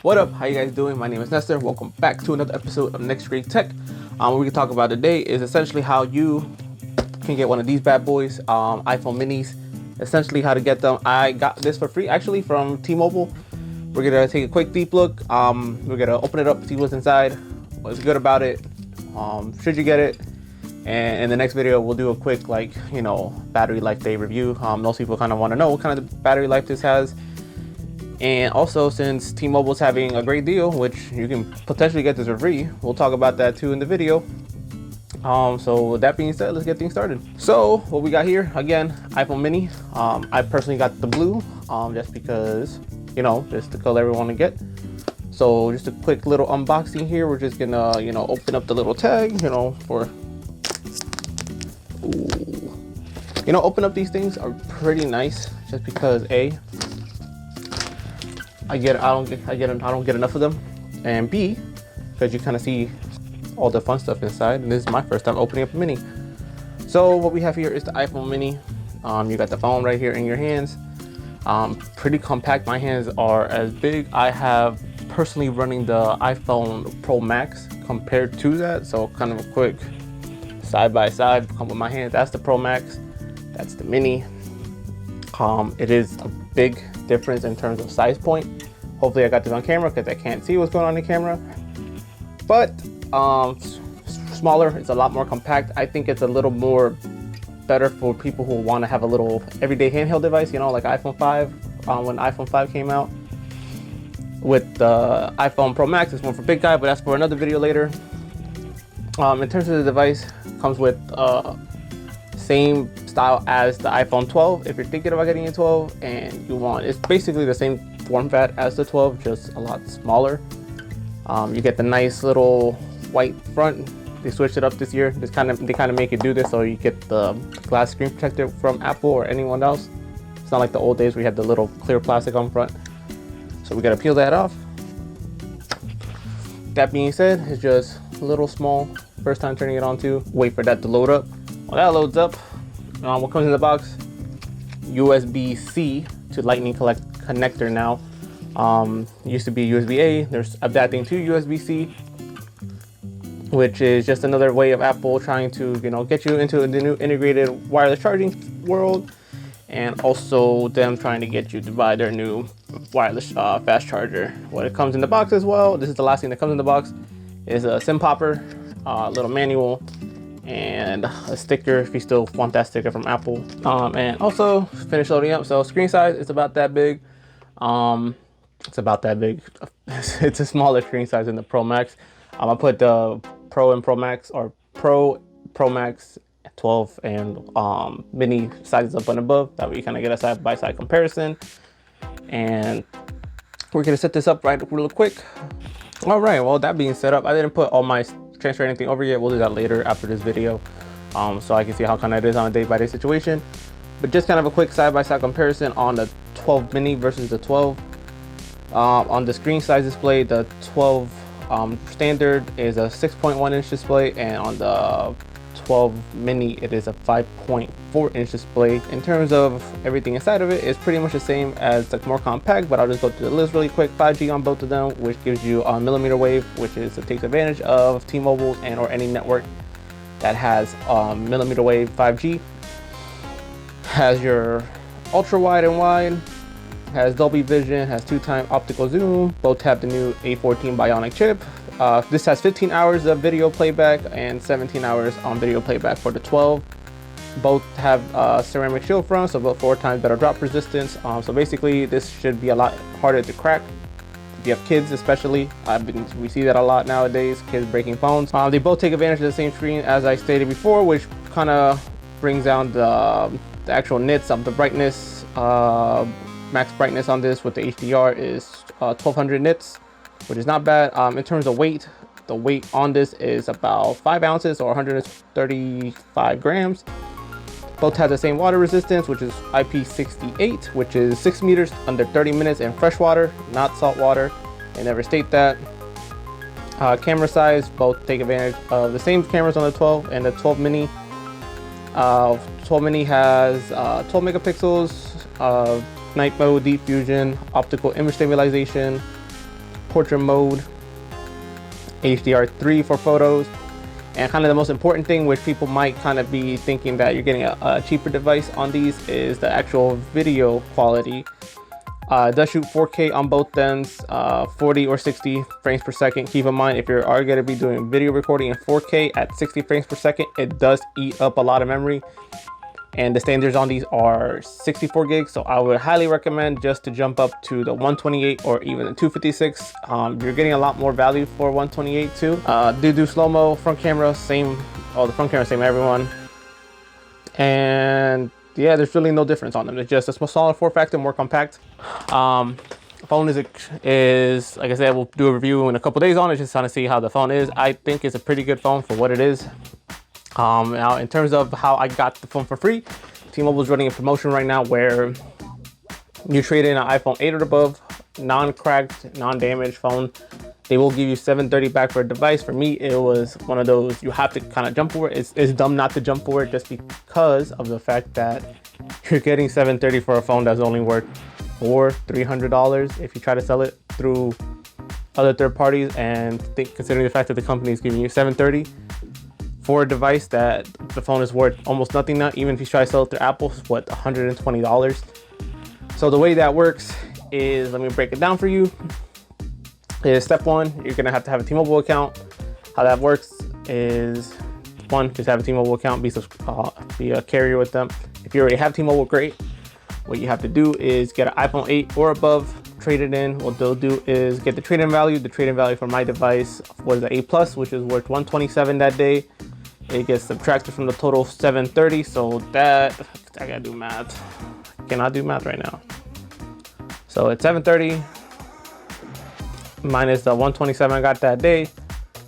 What up? How you guys doing? My name is Nestor. Welcome back to another episode of Next Great Tech. What we can talk about today is essentially how you can get one of these bad boys, iPhone minis. Essentially how to get them. I got this for free actually from T-Mobile. We're gonna take a quick deep look. We're gonna open it up, see what's inside, what's good about it, should you get it, and in the next video we'll do a quick battery life day review. Most people kind of want to know what kind of battery life this has. And also, since T-Mobile's having a great deal, which you can potentially get this for free, we'll talk about that too in the video. So with that being said, let's get things started. So what we got here, again, iPhone mini. I personally got the blue, just because, just the color everyone to get. So just a quick little unboxing here. We're just gonna, open up the little tag, open up these things are pretty nice, just because I don't get enough of them, and B, because you kind of see all the fun stuff inside. And this is my first time opening up a mini. So what we have here is the iPhone mini. You got the phone right here in your hands. Pretty compact. My hands are as big. I have personally running the iPhone Pro Max compared to that. So kind of a quick side by side come with my hands. That's the Pro Max. That's the mini. It is a big difference in terms of size point. Hopefully I got this on camera because I can't see what's going on in camera. But smaller, it's a lot more compact. I think it's a little more better for people who want to have a little everyday handheld device, like iPhone 5. When iPhone 5 came out, with the iPhone Pro Max, it's more for big guy, but that's for another video later. In terms of the device, comes with same style as the iPhone 12. If you're thinking about getting a 12 and you want, it's basically the same form factor as the 12, just a lot smaller. You get the nice little white front. They switched it up this year. They kind of make it do this, so you get the glass screen protector from Apple or anyone else. It's not like the old days where you had the little clear plastic on front. So we gotta peel that off. That being said, it's just a little small. First time turning it on too. Wait for that to load up. When that loads up, what comes in the box? USB-C to Lightning connector now. Used to be USB-A. There's adapting to USB-C, which is just another way of Apple trying to, get you into the new integrated wireless charging world, and also them trying to get you to buy their new wireless fast charger. What it comes in the box as well, this is the last thing that comes in the box, is a SIM popper, a little manual, and a sticker if you still want that sticker from Apple. And also finish loading up. So screen size is about that big. It's about that big. It's a smaller screen size than the Pro Max. I put the Pro and Pro Max, or Pro Max 12 and mini sizes up and above. That way you kind of get a side by side comparison. And we're gonna set this up real quick. All right, well, that being set up, I didn't put all my transfer anything over yet. We'll do that later after this video, so I can see how kind of it is on a day-by-day situation. But just kind of a quick side-by-side comparison on the 12 mini versus the 12. On the screen size display, the 12 standard is a 6.1 inch display, and on the 12 mini it is a 5.4 inch display. In terms of everything inside of it, it's pretty much the same as the more compact, but I'll just go through the list really quick. 5G on both of them, which gives you a millimeter wave, which takes advantage of T-Mobile and or any network that has millimeter wave 5G. Has your ultra wide and wide, has Dolby Vision, has 2x optical zoom. Both have the new A14 Bionic chip. This has 15 hours of video playback and 17 hours on video playback for the 12. Both have ceramic shield front, so about 4 times better drop resistance. So basically, this should be a lot harder to crack. If you have kids, especially, we see that a lot nowadays. Kids breaking phones. They both take advantage of the same screen as I stated before, which kind of brings down the actual nits of the brightness. Max brightness on this with the HDR is 1200 nits, which is not bad. In terms of weight, the weight on this is about 5 ounces or 135 grams. Both have the same water resistance, which is IP68, which is 6 meters under 30 minutes in fresh water, not salt water. They never state that. Camera size, both take advantage of the same cameras on the 12 and the 12 mini. 12 mini has 12 megapixels, night mode, deep fusion, optical image stabilization, portrait mode, HDR3 for photos, and kind of the most important thing, which people might kind of be thinking that you're getting a cheaper device on these, is the actual video quality. It does shoot 4K on both ends, 40 or 60 frames per second. Keep in mind, if you are going to be doing video recording in 4K at 60 frames per second, it does eat up a lot of memory. And the standards on these are 64 gigs. So I would highly recommend just to jump up to the 128 or even the 256. You're getting a lot more value for 128 too. Do slow-mo, front camera, same. Oh, the front camera, same everyone. And yeah, there's really no difference on them. It's just a smaller form factor, more compact. Phone is like I said, we'll do a review in a couple days on it, just trying to see how the phone is. I think it's a pretty good phone for what it is. Now in terms of how I got the phone for free, T-Mobile is running a promotion right now where you trade in an iPhone 8 or above, non-cracked, non-damaged phone. They will give you $730 back for a device. For me, it was one of those you have to kind of jump for it. It's dumb not to jump for it just because of the fact that you're getting $730 for a phone that's only worth $300 if you try to sell it through other third parties. And considering the fact that the company is giving you $730 for a device that the phone is worth almost nothing now, even if you try to sell it through Apple, it's what, $120. So the way that works is, let me break it down for you. Is step one, you're gonna have to have a T-Mobile account. How that works is, one, just have a T-Mobile account, be a carrier with them. If you already have T-Mobile, great. What you have to do is get an iPhone 8 or above, trade it in. What they'll do is get the trade-in value. The trade-in value for my device was the 8 Plus, which is worth $127 that day. It gets subtracted from the total $730. So that, I gotta do math. I cannot do math right now. So it's $730 minus the $127 I got that day.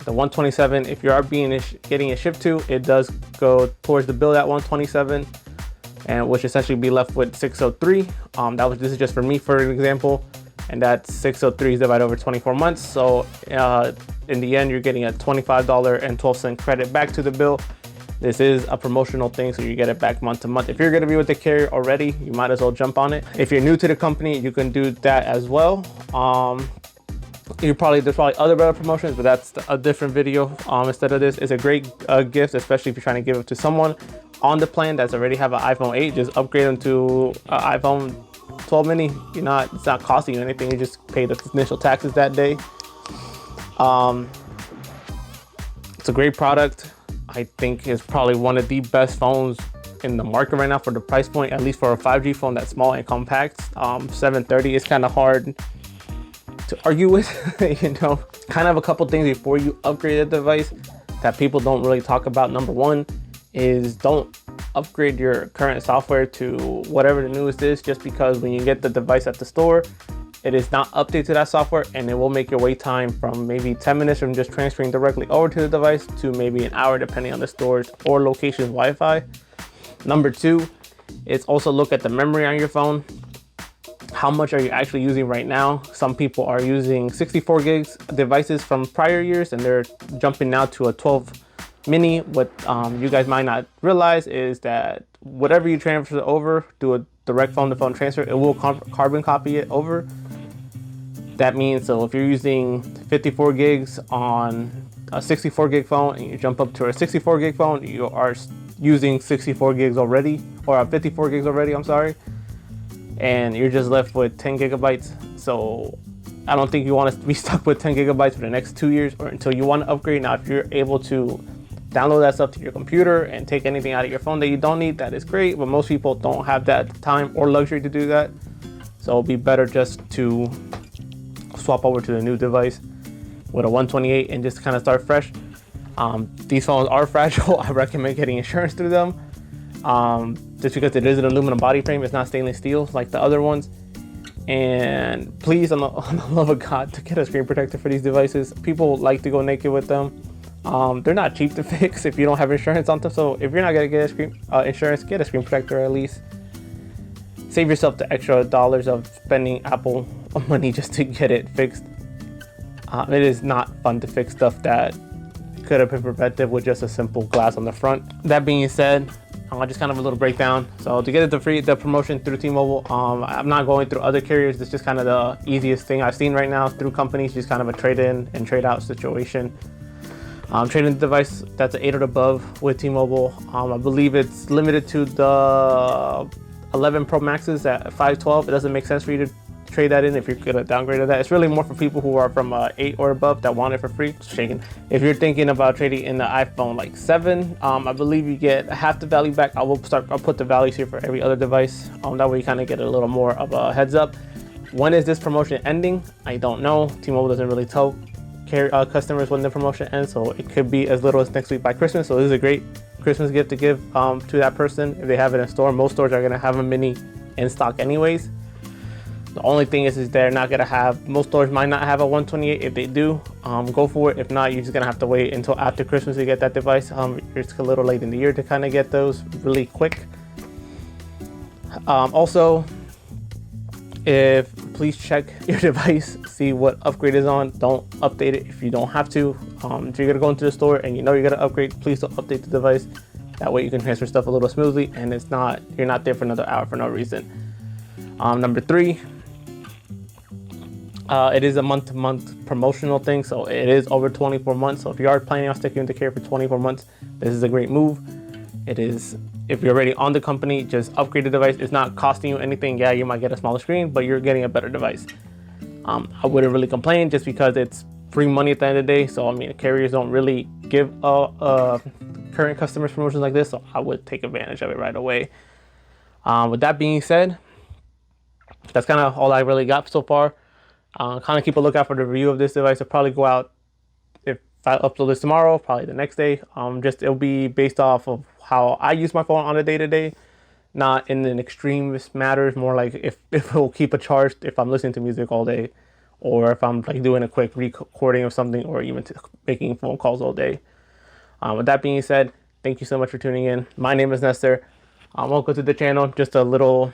The $127, if you are getting it shipped to, it does go towards the bill at $127, and which essentially be left with $603. This is just for me, for an example, and that $603 is divided over 24 months. So in the end, you're getting a $25.12 credit back to the bill. This is a promotional thing, so you get it back month to month. If you're gonna be with the carrier already, you might as well jump on it. If you're new to the company, you can do that as well. There's probably other better promotions, but that's a different video. Instead of this, it's a great gift, especially if you're trying to give it to someone on the plan that's already have an iPhone 8. Just upgrade them to an iPhone 12 mini. It's not costing you anything. You just pay the initial taxes that day. It's a great product. I think it's probably one of the best phones in the market right now for the price point, at least for a 5G phone that's small and compact. $730 is kind of hard to argue with. Kind of a couple things before you upgrade a device that people don't really talk about. Number one is, don't upgrade your current software to whatever the newest is, just because when you get the device at the store, it is not updated to that software, and it will make your wait time from maybe 10 minutes from just transferring directly over to the device to maybe an hour, depending on the store's or location's Wi-Fi. Number two is also look at the memory on your phone. How much are you actually using right now? Some people are using 64 gigs devices from prior years, and they're jumping now to a 12 mini. What you guys might not realize is that whatever you transfer over, do a direct phone-to-phone transfer, it will carbon copy it over. That means, so if you're using 54 gigs on a 64 gig phone and you jump up to a 64 gig phone, you are using 64 gigs already, or 54 gigs already, I'm sorry. And you're just left with 10 gigabytes. So I don't think you want to be stuck with 10 gigabytes for the next 2 years or until you want to upgrade. Now, if you're able to download that stuff to your computer and take anything out of your phone that you don't need, that is great. But most people don't have that time or luxury to do that. So it'll be better just to swap over to the new device with a 128 and just kind of start fresh. These phones are fragile. I recommend getting insurance through them. Just because it is an aluminum body frame, it's not stainless steel like the other ones. And please, on the love of God, to get a screen protector for these devices. People like to go naked with them. They're not cheap to fix if you don't have insurance on them. So if you're not gonna get insurance, get a screen protector at least. Save yourself the extra dollars of spending Apple money just to get it fixed. It is not fun to fix stuff that could have been prevented with just a simple glass on the front. That being said, Just kind of a little breakdown. So to get the promotion through T-Mobile, I'm not going through other carriers. It's just kind of the easiest thing I've seen right now through companies, just kind of a trade-in and trade-out situation. Trading the device that's an 8 or above with T-Mobile. I believe it's limited to the 11 Pro Maxes at 512. It doesn't make sense for you to trade that in if you're gonna downgrade to that. It's really more for people who are from 8 or above that want it for free. Shaking. If you're thinking about trading in the iPhone like 7, I believe you get half the value back. I'll put the values here for every other device. That way you kind of get a little more of a heads up. When is this promotion ending? I don't know. T-Mobile doesn't really tell customers when the promotion ends, so it could be as little as next week by Christmas. So this is a great Christmas gift to give to that person if they have it in store. Most stores are gonna have a mini in stock anyways. The only thing is they're not gonna have, most stores might not have a 128. If they do, go for it. If not, you're just gonna have to wait until after Christmas to get that device. It's a little late in the year to kind of get those really quick. Also, please check your device, see what upgrade is on. Don't update it if you don't have to. If you're gonna go into the store and you know you're gonna upgrade, please don't update the device. That way you can transfer stuff a little smoothly and you're not there for another hour for no reason. Number 3, it is a month-to-month promotional thing, so it is over 24 months. So if you are planning on sticking with the carrier for 24 months, this is a great move. It is, if you're already on the company, just upgrade the device. It's not costing you anything. Yeah, you might get a smaller screen, but you're getting a better device. I wouldn't really complain just because it's free money at the end of the day. So I mean, carriers don't really give current customers promotions like this, so I would take advantage of it right away. With that being said, that's kind of all I really got so far. Kind of keep a lookout for the review of this device. It'll probably go out, if I upload this tomorrow, probably the next day. It'll be based off of how I use my phone on a day-to-day, not in an extreme matters, more like if it will keep a charge if I'm listening to music all day, or if I'm like doing a quick recording of something, or even making phone calls all day. With that being said, thank you so much for tuning in. My name is Nestor. Welcome to the channel. Just a little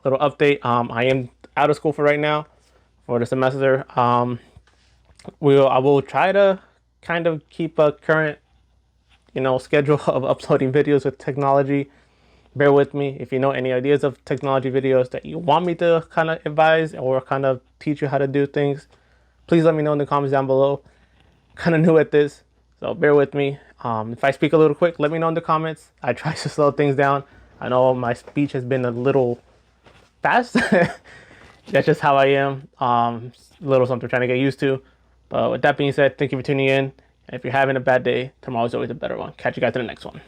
update. I am out of school for right now for the semester. I will try to kind of keep a current schedule of uploading videos with technology. Bear with me. If you know any ideas of technology videos that you want me to kind of advise or kind of teach you how to do things, please let me know in the comments down below. Kind of new at this, so bear with me. If I speak a little quick, let me know in the comments. I try to slow things down. I know my speech has been a little fast. That's just how I am. A little something I'm trying to get used to. But with that being said, thank you for tuning in. And if you're having a bad day, tomorrow's always a better one. Catch you guys in the next one.